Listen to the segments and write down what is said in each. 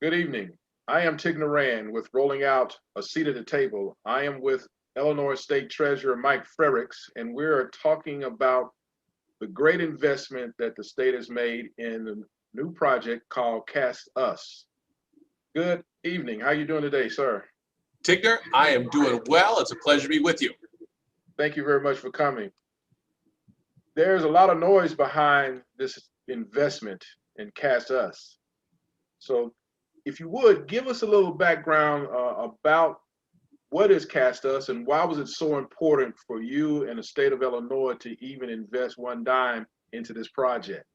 Good evening. I am Tig Rand with Rolling Out a Seat at the Table. I am with Illinois State Treasurer Mike Frerichs, and we're talking about the great investment that the state has made in the new project called Castus. Good evening. How you doing today, sir? Tigner, I am doing well. It's a pleasure to be with you. Thank you very much for coming. There's a lot of noise behind this investment in Castus. So if you would, give us a little background about what is Castus and why was it so important for you and the state of Illinois to even invest one dime into this project?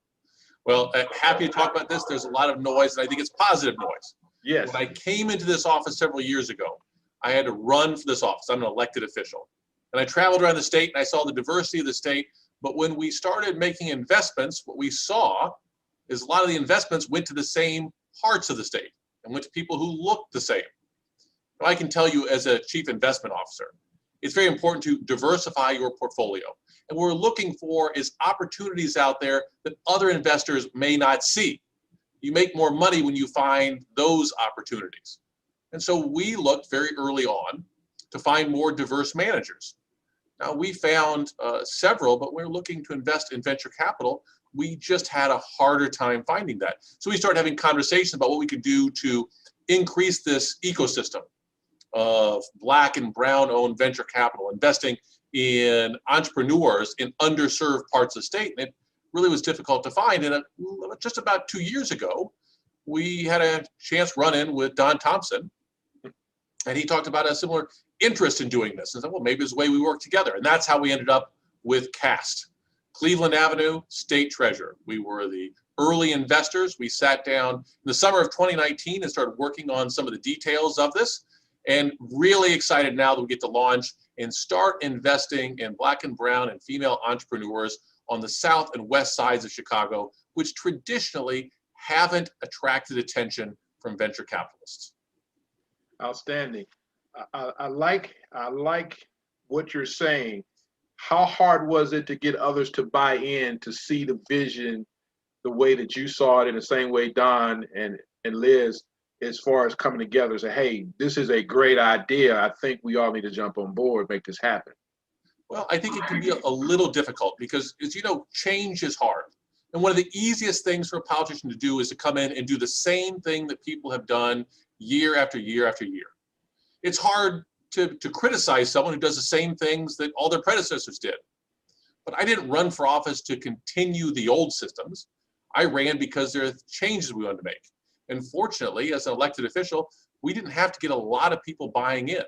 Well, happy to talk about this. There's a lot of noise, and I think it's positive noise. Yes. When I came into this office several years ago, I had to run for this office. I'm an elected official. And I traveled around the state, and I saw the diversity of the state. But when we started making investments, what we saw is a lot of the investments went to the same parts of the state and went to people who looked the same. Now, I can tell you as a chief investment officer, it's very important to diversify your portfolio. And what we're looking for is opportunities out there that other investors may not see. You make more money when you find those opportunities. And so we looked very early on to find more diverse managers. Now, we found several, but we're looking to invest in venture capital. We just had a harder time finding that. So we started having conversations about what we could do to increase this ecosystem of Black and Brown owned venture capital, investing in entrepreneurs in underserved parts of the state. And it really was difficult to find. And just about 2 years ago, we had a chance run in with Don Thompson, and he talked about a similar interest in doing this. And said, well, maybe it's the way we work together. And that's how we ended up with CAST. Cleveland Avenue State Treasurer. We were the early investors. We sat down in the summer of 2019 and started working on some of the details of this, and really excited now that we get to launch and start investing in Black and Brown and female entrepreneurs on the south and west sides of Chicago, which traditionally haven't attracted attention from venture capitalists. Outstanding. I like what you're saying. How hard was it to get others to buy in, to see the vision the way that you saw it, in the same way Don and Liz, as far as coming together and say, hey, this is a great idea. I think we all need to jump on board, make this happen. Well, I think it can be a little difficult because, as you know, change is hard. And one of the easiest things for a politician to do is to come in and do the same thing that people have done year after year after year. It's hard to criticize someone who does the same things that all their predecessors did. But I didn't run for office to continue the old systems. I ran because there are changes we wanted to make. And fortunately, as an elected official, we didn't have to get a lot of people buying in.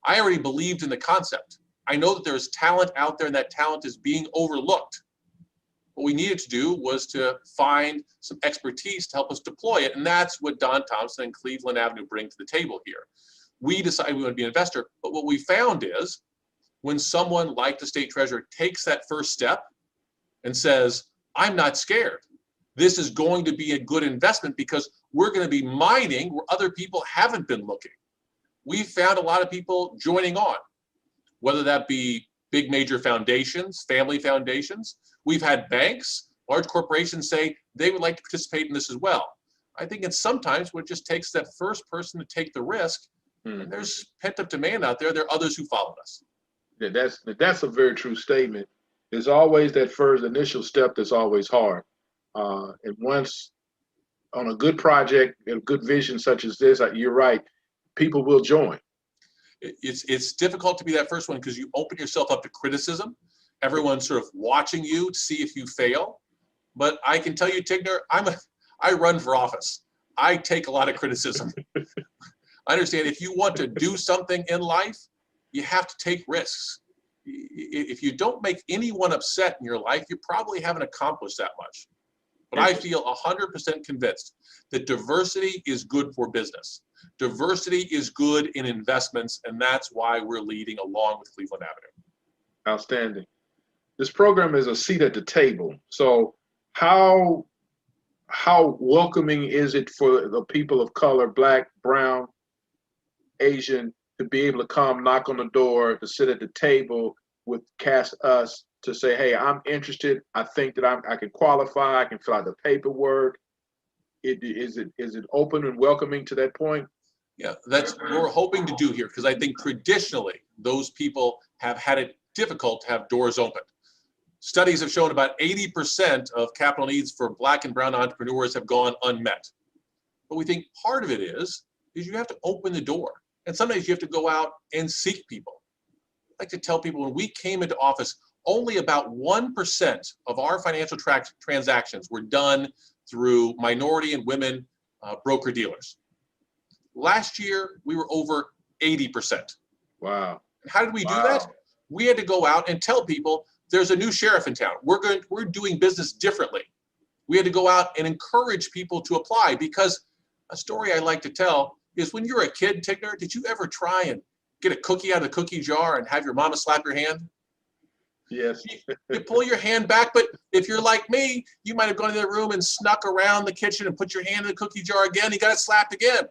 I already believed in the concept. I know that there is talent out there and that talent is being overlooked. What we needed to do was to find some expertise to help us deploy it. And that's what Don Thompson and Cleveland Avenue bring to the table here. We decided we want to be an investor, but what we found is when someone like the state treasurer takes that first step and says, I'm not scared. This is going to be a good investment because we're going to be mining where other people haven't been looking. We found a lot of people joining on, whether that be big major foundations, family foundations. We've had banks, large corporations say they would like to participate in this as well. I think it's sometimes what it just takes that first person to take the risk. And there's pent-up demand out there. There are others who followed us. Yeah, that's a very true statement. There's always that first initial step that's always hard. And once on a good project, a good vision such as this, you're right, people will join. It's difficult to be that first one because you open yourself up to criticism. Everyone's sort of watching you to see if you fail. But I can tell you, Tigner, I run for office. I take a lot of criticism. I understand if you want to do something in life, you have to take risks. If you don't make anyone upset in your life, you probably haven't accomplished that much. But I feel 100% convinced that diversity is good for business. Diversity is good in investments, and that's why we're leading along with Cleveland Avenue. Outstanding. This program is a seat at the table. So how welcoming is it for the people of color, Black, Brown, Asian, to be able to come knock on the door, to sit at the table with Castus, to say, hey, I'm interested. I think that I can qualify. I can fill out the paperwork. Is it open and welcoming to that point? Yeah, that's what we're hoping to do here, because I think traditionally those people have had it difficult to have doors open. Studies have shown about 80% of capital needs for Black and brown entrepreneurs have gone unmet. But we think part of it is you have to open the door. And sometimes you have to go out and seek people. I like to tell people, when we came into office, only about 1% of our financial transactions were done through minority and women broker dealers. Last year, we were over 80%. Wow. And how did we do that? We had to go out and tell people there's a new sheriff in town. We're doing business differently. We had to go out and encourage people to apply, because a story I like to tell is, when you're a kid, Tigner, did you ever try and get a cookie out of the cookie jar and have your mama slap your hand? Yes. You pull your hand back, but if you're like me, you might have gone to the room and snuck around the kitchen and put your hand in the cookie jar again. You got it slapped again.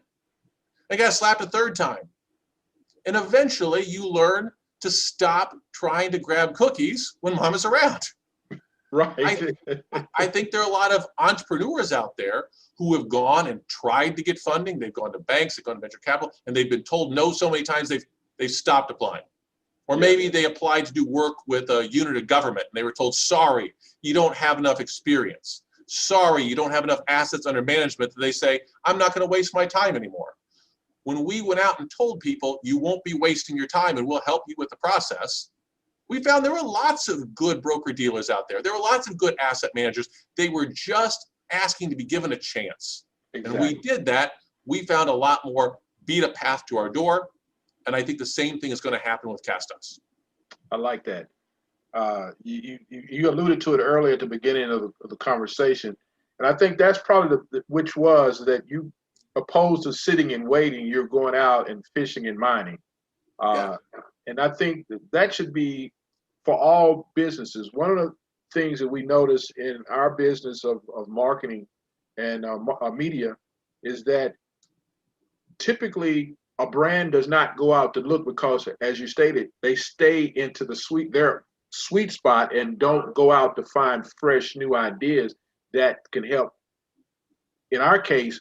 I got slapped a third time. And eventually you learn to stop trying to grab cookies when mama's around. Right. I think there are a lot of entrepreneurs out there who have gone and tried to get funding. They've gone to banks, they've gone to venture capital, and they've been told no so many times they've stopped applying. Or maybe they applied to do work with a unit of government and they were told, sorry, you don't have enough experience. Sorry, you don't have enough assets under management. That they say, I'm not going to waste my time anymore. When we went out and told people, you won't be wasting your time and we'll help you with the process, we found there were lots of good broker dealers out there. There were lots of good asset managers. They were just asking to be given a chance. Exactly. And we did that. We found a lot more beat a path to our door. And I think the same thing is going to happen with Castus. I like that. You alluded to it earlier at the beginning of the conversation. And I think that's probably which was that you, opposed to sitting and waiting, you're going out and fishing and mining. And I think that should be for all businesses. One of the things that we notice in our business of marketing and media is that typically a brand does not go out to look, because, as you stated, they stay into their sweet spot and don't go out to find fresh new ideas that can help, in our case,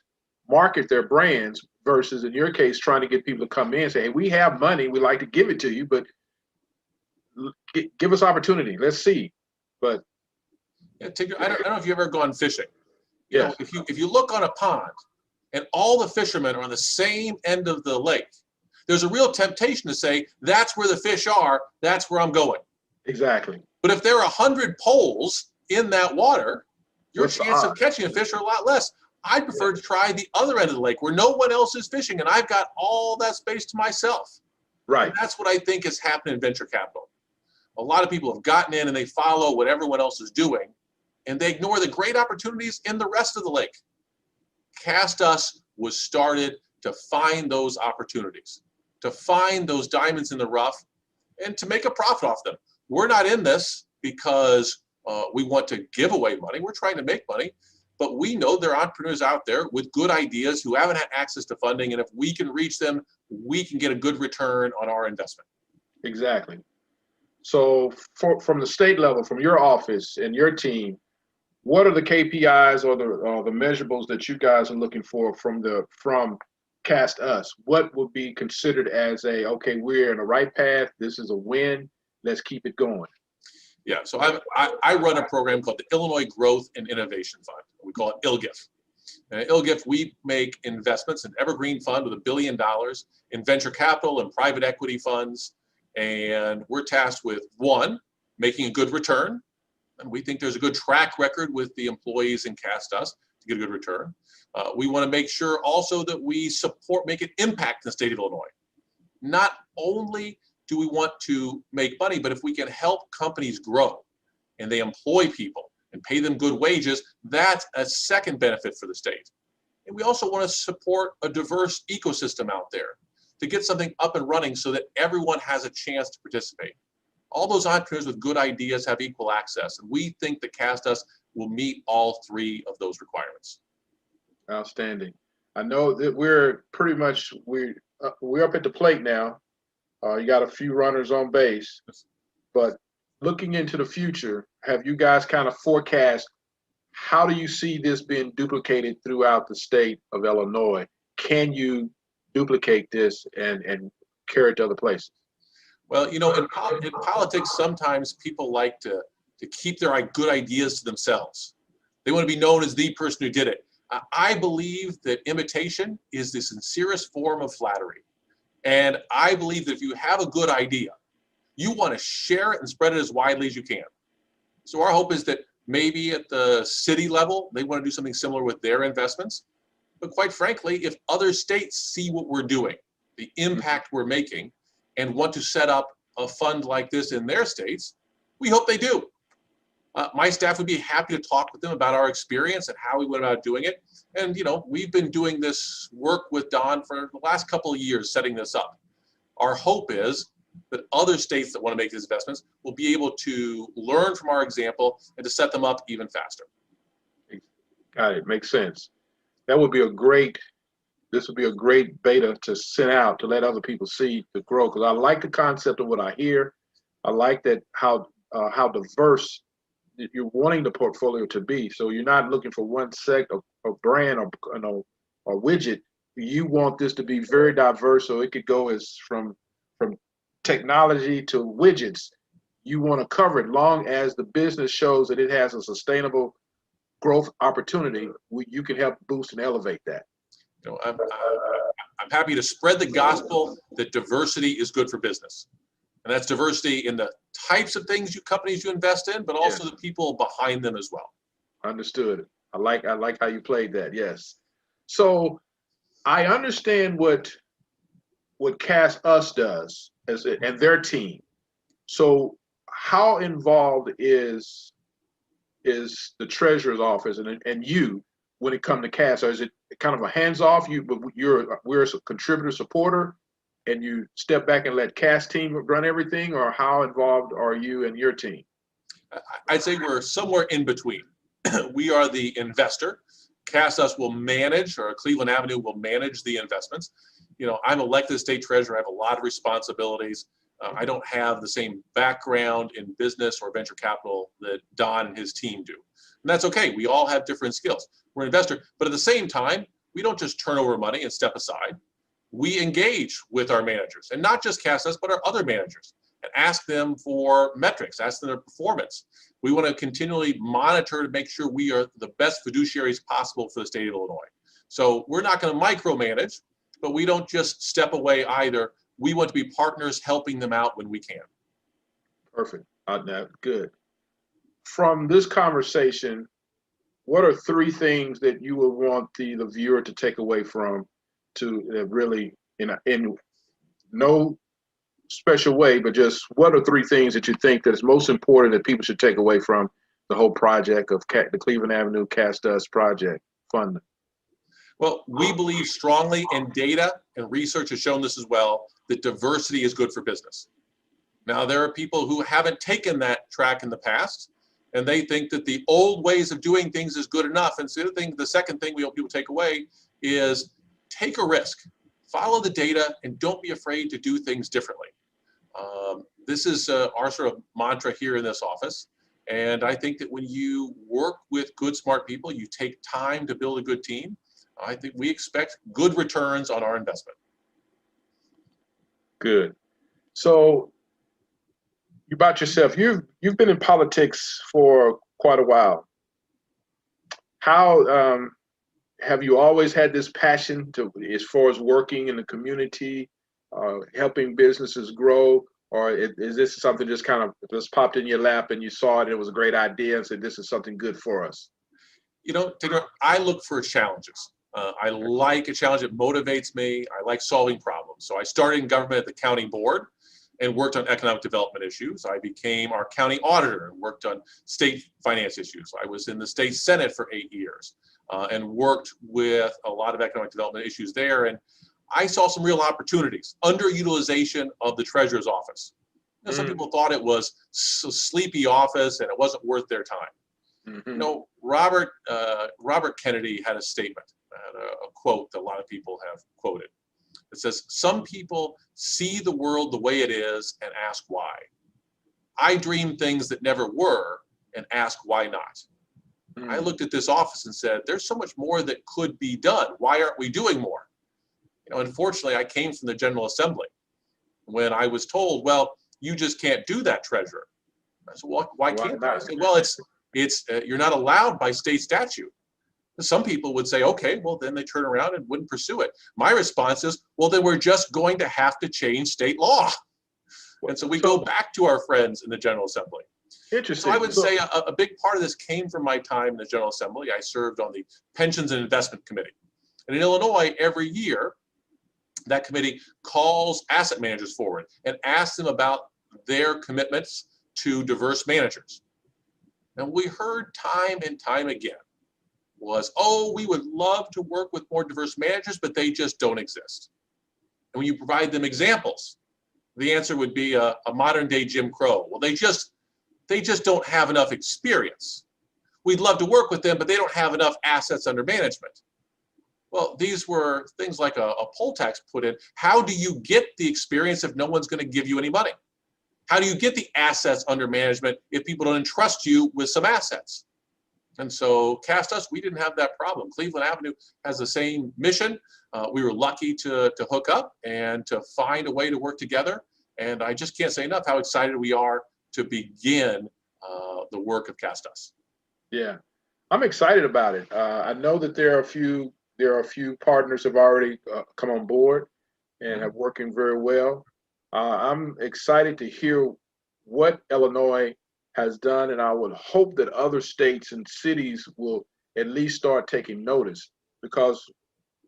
market their brands, versus in your case trying to get people to come in and say, hey, we have money, we like to give it to you, but give us opportunity, let's see. But I don't know if you've ever gone fishing. You know, if you look on a pond and all the fishermen are on the same end of the lake, there's a real temptation to say, that's where the fish are, that's where I'm going. Exactly. But if there are 100 poles in that water, your chance of catching a fish are a lot less. I prefer to try the other end of the lake where no one else is fishing and I've got all that space to myself. Right. And that's what I think has happened in venture capital. A lot of people have gotten in and they follow what everyone else is doing, and they ignore the great opportunities in the rest of the lake. Castus was started to find those opportunities, to find those diamonds in the rough, and to make a profit off them. We're not in this because we want to give away money. We're trying to make money, but we know there are entrepreneurs out there with good ideas who haven't had access to funding, and if we can reach them, we can get a good return on our investment. Exactly. So from the state level, from your office and your team, what are the KPIs or the measurables that you guys are looking for from Castus? What would be considered as okay, we're in the right path, this is a win, let's keep it going? Yeah, so I run a program called the Illinois Growth and Innovation Fund. We call it ILGIF. And at ILGIF, we make investments in evergreen fund with $1 billion in venture capital and private equity funds. And we're tasked with, one, making a good return. And we think there's a good track record with the employees in Castus to get a good return. We want to make sure also that we make an impact in the state of Illinois. Not only do we want to make money, but if we can help companies grow and they employ people and pay them good wages, that's a second benefit for the state. And we also want to support a diverse ecosystem out there to get something up and running so that everyone has a chance to participate. All those entrepreneurs with good ideas have equal access, and we think that Castus will meet all three of those requirements. Outstanding. I know that we're up at the plate now. You got a few runners on base, but looking into the future, have you guys kind of forecast How do you see this being duplicated throughout the state of Illinois? Can you duplicate this and carry it to other places? Well, you know, in politics, sometimes people like to keep their good ideas to themselves. They want to be known as the person who did it. I believe that imitation is the sincerest form of flattery. And I believe that if you have a good idea, you want to share it and spread it as widely as you can. So our hope is that maybe at the city level, they want to do something similar with their investments. But quite frankly, if other states see what we're doing, the impact we're making, and want to set up a fund like this in their states, we hope they do. My staff would be happy to talk with them about our experience and how we went about doing it. And, you know, we've been doing this work with Don for the last couple of years, setting this up. Our hope is that other states that want to make these investments will be able to learn from our example and to set them up even faster. Got it. Makes sense. That would be this would be a great beta to send out to let other people see the growth. Because I like the concept of what I hear. I like that how diverse you're wanting the portfolio to be. So you're not looking for one sect of brand or widget. You want this to be very diverse, so it could go as from technology to widgets. You want to cover it, long as the business shows that it has a sustainable growth opportunity. You can help boost and elevate that. You know, I'm happy to spread the gospel that diversity is good for business. And that's diversity in the types of things companies you invest in, but also the people behind them as well. Understood. I like how you played that. Yes. So I understand what Castus does and their team. So how involved is the treasurer's office and you when it comes to Castus? Or is it kind of a hands-off? We're a contributor supporter, and you step back and let Castus team run everything, or how involved are you and your team? I'd say we're somewhere in between. We are the investor. Castus will manage, or Cleveland Avenue will manage the investments. You know, I'm elected state treasurer. I have a lot of responsibilities. I don't have the same background in business or venture capital that Don and his team do. And that's okay. We all have different skills. We're an investor, but at the same time, we don't just turn over money and step aside. We engage with our managers, and not just Castus, but our other managers, and ask them for metrics, ask them their performance. We want to continually monitor to make sure we are the best fiduciaries possible for the state of Illinois. So we're not going to micromanage, but we don't just step away either. We want to be partners helping them out when we can. Perfect. Good. From this conversation, what are 3 things that you would want the viewer to take away from, to really, in no special way, but just what are 3 things that you think that is most important that people should take away from the whole project of the Cleveland Avenue Castus project fund? Well, we believe strongly, and data and research has shown this as well, that diversity is good for business. Now, there are people who haven't taken that track in the past, and they think that the old ways of doing things is good enough. And so the second thing we hope people take away is take a risk, follow the data, and don't be afraid to do things differently. This is our sort of mantra here in this office. And I think that when you work with good, smart people, you take time to build a good team. I think we expect good returns on our investment. Good. So about yourself, you've been in politics for quite a while. How have you always had this passion as far as working in the community, helping businesses grow, or is this something just kind of just popped in your lap and you saw it was a great idea and said this is something good for us? You know, Tigger, I look for challenges. I like a challenge that motivates me. I like solving problems. So I started in government at the county board and worked on economic development issues. I became our county auditor and worked on state finance issues. I was in the state senate for 8 years and worked with a lot of economic development issues there. And I saw some real opportunities, underutilization of the treasurer's office. You know, some people thought it was a sleepy office and it wasn't worth their time. You know, Robert Kennedy had a statement, a quote that a lot of people have quoted. It says, "Some people see the world the way it is and ask why. I dream things that never were and ask why not." I looked at this office and said, there's so much more that could be done. Why aren't we doing more? You know, unfortunately, I came from the General Assembly when I was told, well, you just can't do that, Treasurer. I said, well, why can't I? I said, well, you're not allowed by state statute. Some people would say, okay, well, then they turn around and wouldn't pursue it. My response is, well, then we're just going to have to change state law. And so we go back to our friends in the General Assembly. Interesting. So I would say a big part of this came from my time in the General Assembly. I served on the Pensions and Investment Committee. And in Illinois, every year, that committee calls asset managers forward and asks them about their commitments to diverse managers. And we heard time and time again was, oh, we would love to work with more diverse managers, but they just don't exist. And when you provide them examples, the answer would be a modern day Jim Crow. Well, they just don't have enough experience. We'd love to work with them, but they don't have enough assets under management. Well, these were things like a poll tax put in. How do you get the experience if no one's going to give you any money? How do you get the assets under management if people don't entrust you with some assets? And so Castus, we didn't have that problem. Cleveland Avenue has the same mission. We were lucky to hook up and to find a way to work together. And I just can't say enough how excited we are to begin the work of Castus. Yeah, I'm excited about it. I know that there are a few partners have already come on board and are working very well. I'm excited to hear what Illinois has done, and I would hope that other states and cities will at least start taking notice, because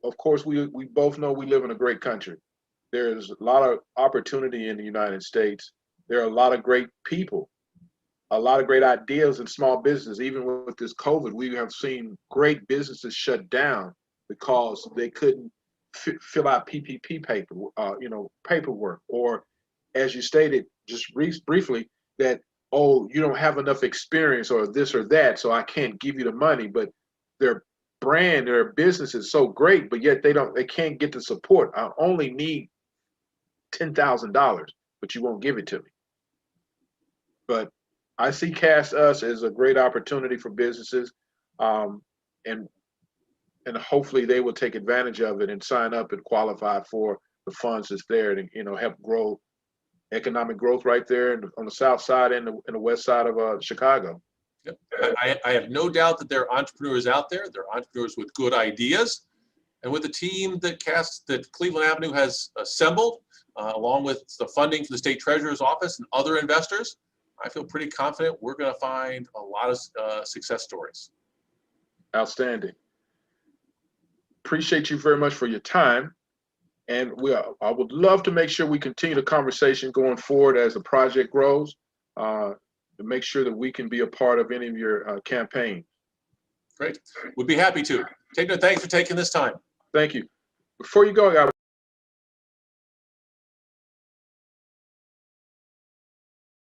of course we both know we live in a great country. There's a lot of opportunity in the United States. There are a lot of great people, a lot of great ideas in small business. Even with this COVID, we have seen great businesses shut down because they couldn't fill out PPP paperwork, or as you stated just briefly, that, oh, you don't have enough experience or this or that, so I can't give you the money. But their brand, their business is so great, but yet they can't get the support. I only need $10,000, but you won't give it to me. But I see Castus as a great opportunity for businesses, and hopefully they will take advantage of it and sign up and qualify for the funds that's there to help grow economic growth right there on the south side and the west side of Chicago. Yep. I have no doubt that there are entrepreneurs out there. There are entrepreneurs with good ideas, and with the team that Cleveland Avenue has assembled, along with the funding from the State Treasurer's Office and other investors, I feel pretty confident we're going to find a lot of success stories. Outstanding. Appreciate you very much for your time. And I would love to make sure we continue the conversation going forward as the project grows, to make sure that we can be a part of any of your campaigns. Great. We'd be happy to. Thanks for taking this time. Thank you. Before you go,